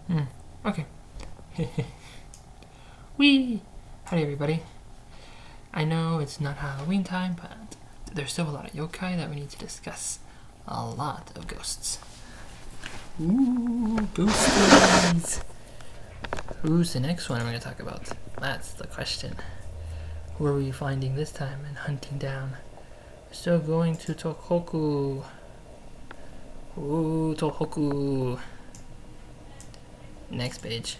Okay. Wee! Howdy everybody. I know it's not Halloween time, but there's still a lot of yokai that we need to discuss. A lot of ghosts. Ooh, ghosties! Who's the next one we're going to talk about? That's the question. Who are we finding this time and hunting down? We're still going to Tohoku. Ooh, Tohoku. Next page.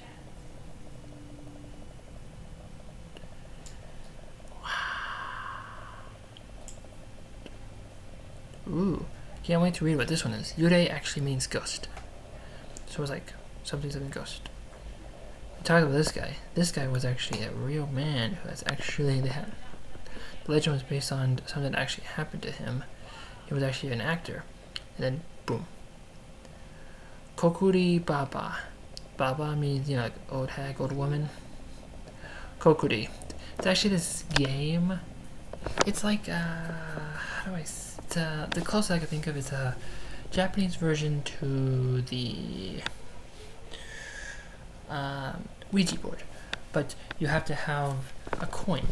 Ooh, can't wait to read what this one is. Yurei actually means ghost. So it's like something ghost. We talked about this guy. This guy was actually a real man who has actually the legend was based on something that actually happened to him. He was actually an actor. And then boom. Kokuri Baba. Baba means, like old hag, old woman. Kokuri. It's actually this game. It's like how do I the closest I can think of is a Japanese version to the Ouija board, but you have to have a coin.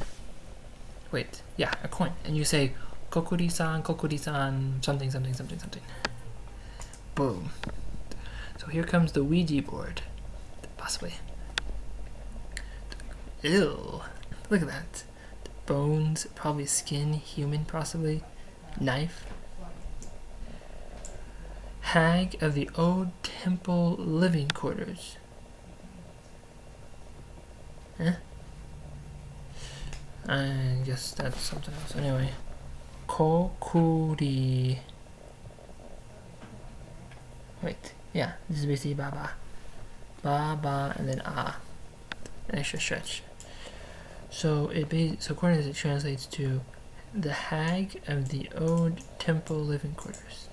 Wait, yeah, a coin, and you say Kokuri-san, something. Boom. So here comes the Ouija board, possibly. Ew, look at that. Bones, probably skin, human, possibly. Knife. Hag of the old temple living quarters. Huh? I guess that's something else. Anyway. Kokuri. Wait, yeah, this is basically Baba. Baba and then Ah. An extra stretch. So according to this, it translates to the hag of the old temple living quarters.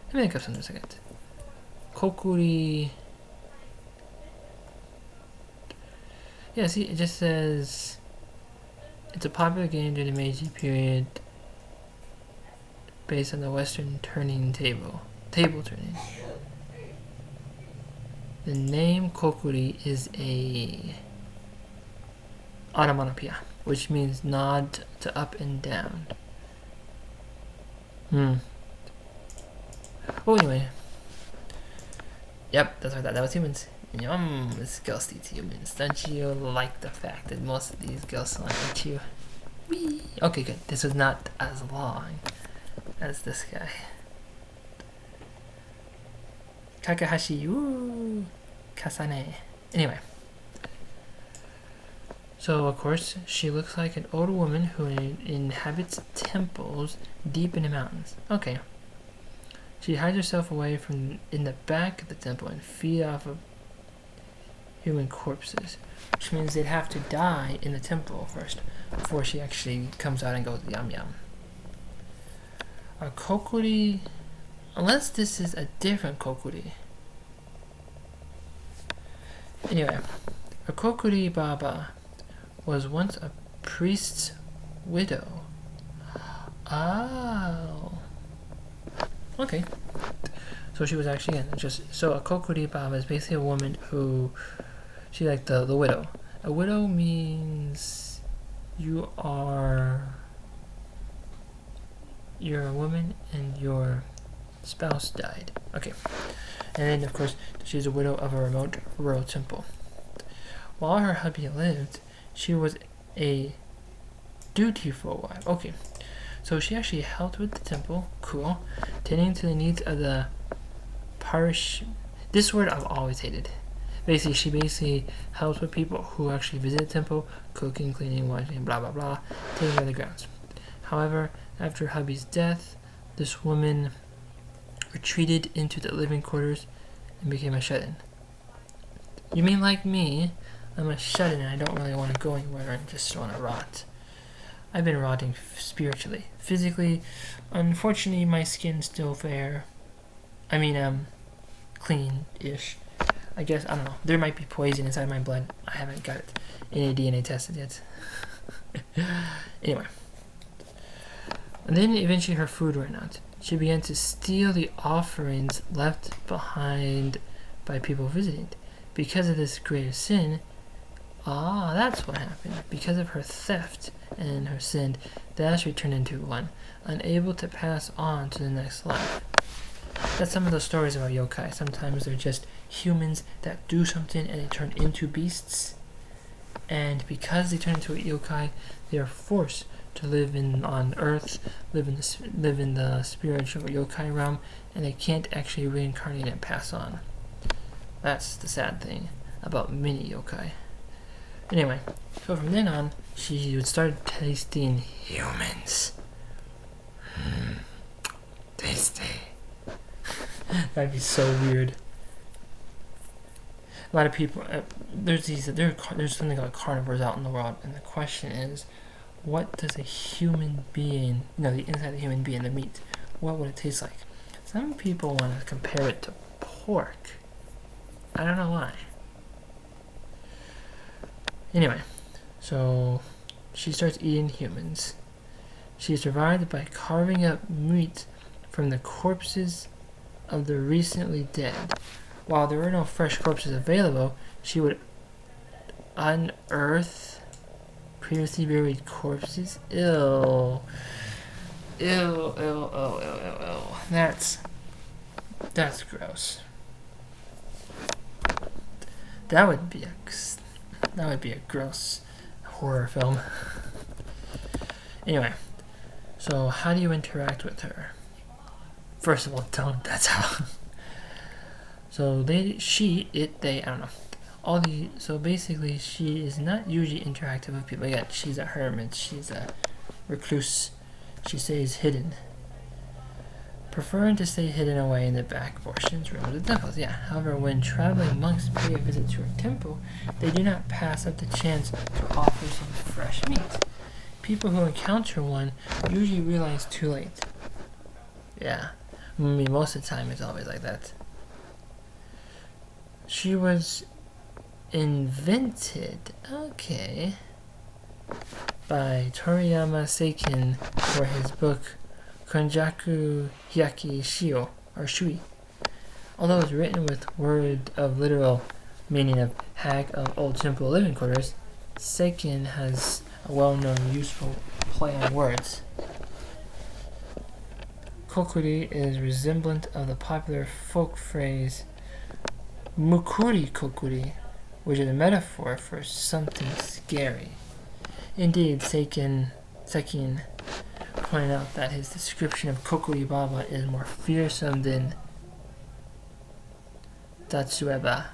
Let me think of something a second. Kokuri. Yeah, see, it just says it's a popular game during the Meiji period based on the Western turning table turning. The name Kokuri is a onomatopoeia, which means nod to up and down. Oh, anyway. Yep, that's what I thought. That was humans. Yum, it's ghosty to humans. Don't you like the fact that most of these ghosts will eat you? Whee! Okay, good. This was not as long as this guy. Kakahashi, woo! Kasane. Anyway. So, of course, she looks like an old woman who inhabits temples deep in the mountains. Okay. She hides herself away from in the back of the temple and feed off of human corpses, which means they'd have to die in the temple first before she actually comes out and goes yum yum. A Kokuri, unless this is a different Kokuri. Anyway, a Kokuri Baba was once a priest's widow. Oh. Okay. So she was actually, again, so a Kokuri Baba is basically a woman who, she's like the widow. A widow means you're a woman and your spouse died. Okay. And then, of course, she's a widow of a remote rural temple. While her hubby lived, she was a dutiful wife. Okay. So she actually helped with the temple. Cool. Tending to the needs of the parish. This word I've always hated. She basically helps with people who actually visit the temple, cooking, cleaning, washing, blah, blah, blah, taking care of the grounds. However, after hubby's death, this woman retreated into the living quarters and became a shut-in. You mean like me? I'm a shut-in and I don't really want to go anywhere and just want to rot. I've been rotting spiritually. Physically, unfortunately, my skin's still fair. I mean, clean-ish. I guess, I don't know. There might be poison inside my blood. I haven't got it any DNA tested yet. Anyway. And then eventually her food ran out. She began to steal the offerings left behind by people visiting. Because of this grave sin, that's what happened. Because of her theft and her sin, they actually turned into one, unable to pass on to the next life. That's some of the stories about yokai. Sometimes they're just humans that do something and they turn into beasts. And because they turn into a yokai, they are forced to live on Earth, live in the spiritual yokai realm, and they can't actually reincarnate and pass on. That's the sad thing about mini yokai. Anyway, so from then on, she would start tasting humans. Tasty. That'd be so weird. A lot of people, there's something called carnivores out in the world, and the question is, what does a human being, the inside of a human being, the meat, what would it taste like? Some people want to compare it to pork. I don't know why. Anyway, so she starts eating humans. She survived by carving up meat from the corpses of the recently dead. While there were no fresh corpses available, she would unearth previously buried corpses. Ew. That's gross. That would be a gross horror film. Anyway, so how do you interact with her? First of all, don't. That's how. So they, I don't know. So basically, she is not usually interactive with people. Again, she's a hermit. She's a recluse. She stays hidden, preferring to stay hidden away in the back portions, rooms, of the temples. Yeah. However, when traveling monks pay a visit to her temple, they do not pass up the chance to offer some fresh meat. People who encounter one usually realize too late. Yeah. I mean, most of the time it's always like that. She was invented, by Toriyama Seiken for his book Konjaku Hyaki Shio, or Shui. Although it's written with word of literal meaning of hag of old simple living quarters, Seiken has a well-known useful play on words. Kokuri is resemblant of the popular folk phrase Mukuri Kokuri, which is a metaphor for something scary. Indeed, Seiken pointed out that his description of Kokuri Baba is more fearsome than Tatsueba,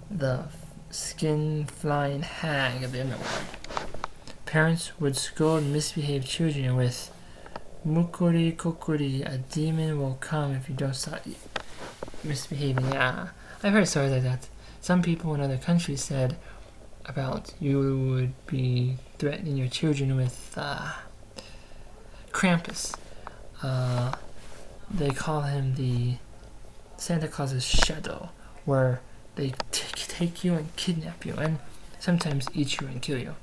the skin-flying hag of the underworld. Parents would scold misbehaved children with Mukuri Kokuri, a demon will come if you don't stop misbehaving. Yeah, I've heard stories like that. Some people in other countries said about you would be threatening your children with Krampus. They call him the Santa Claus's shadow, where they take you and kidnap you and sometimes eat you and kill you.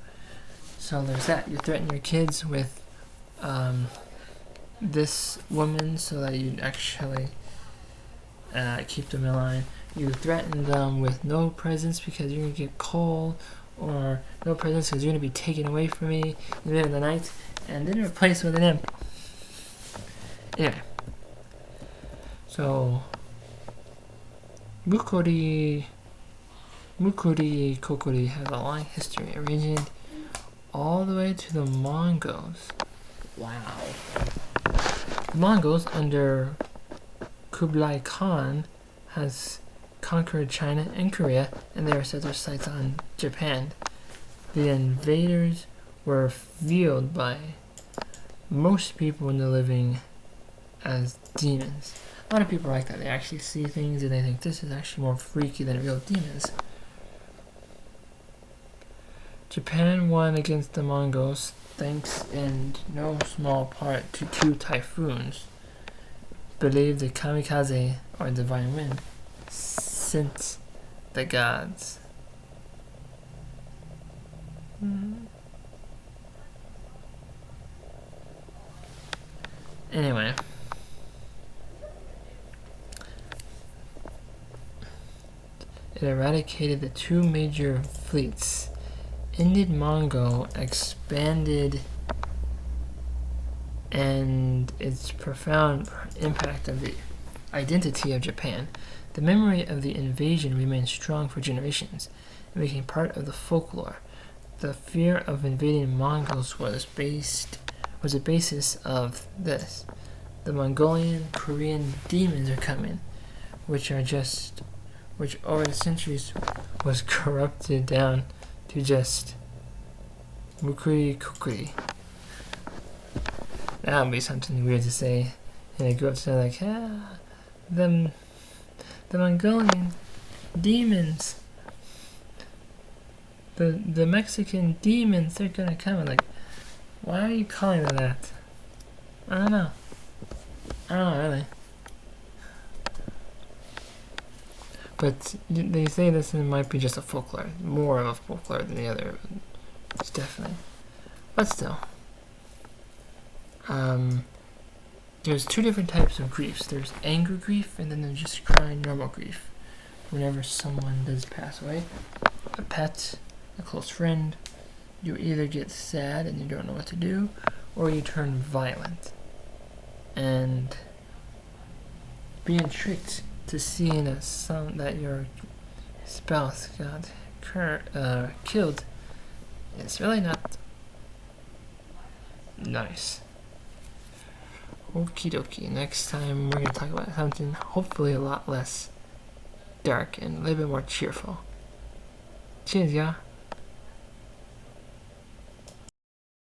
So there's that. You threaten your kids with this woman so that you actually keep them in line. You threaten them with no presents because you're going to get cold, or no presents because you're going to be taken away from me in the middle of the night, and then replaced with an imp. Anyway, so Mukuri Kokuri has a long history, originated all the way to the Mongols. Wow. The Mongols, under Kublai Khan, has conquered China and Korea, and they set their sights on Japan. The invaders were viewed by most people in the living as demons. A lot of people are like that. They actually see things and they think this is actually more freaky than real demons. Japan won against the Mongols thanks in no small part to two typhoons, believed the kamikaze, or divine wind, sent the gods. Anyway, It eradicated the two major fleets, ended Mongol, expanded, and its profound impact on the identity of Japan. The memory of the invasion remained strong for generations and became part of the folklore. The fear of invading Mongols was a basis of this. The Mongolian Korean demons are coming, which over the centuries was corrupted down to just Kokuri. That would be something weird to say. And I grew up to say like, the Mongolian demons, the Mexican demons, they're gonna come. Like, why are you calling them that? I don't know really. But they say this might be just a folklore, more of a folklore than the other. It's definitely, but still. There's two different types of griefs. There's anger grief, and then there's just crying normal grief. Whenever someone does pass away, a pet, a close friend, you either get sad and you don't know what to do, or you turn violent. And being tricked to seeing that your spouse got killed is really not nice. Okie dokie. Next time we're going to talk about something hopefully a lot less dark and a little bit more cheerful. Cheers, y'all.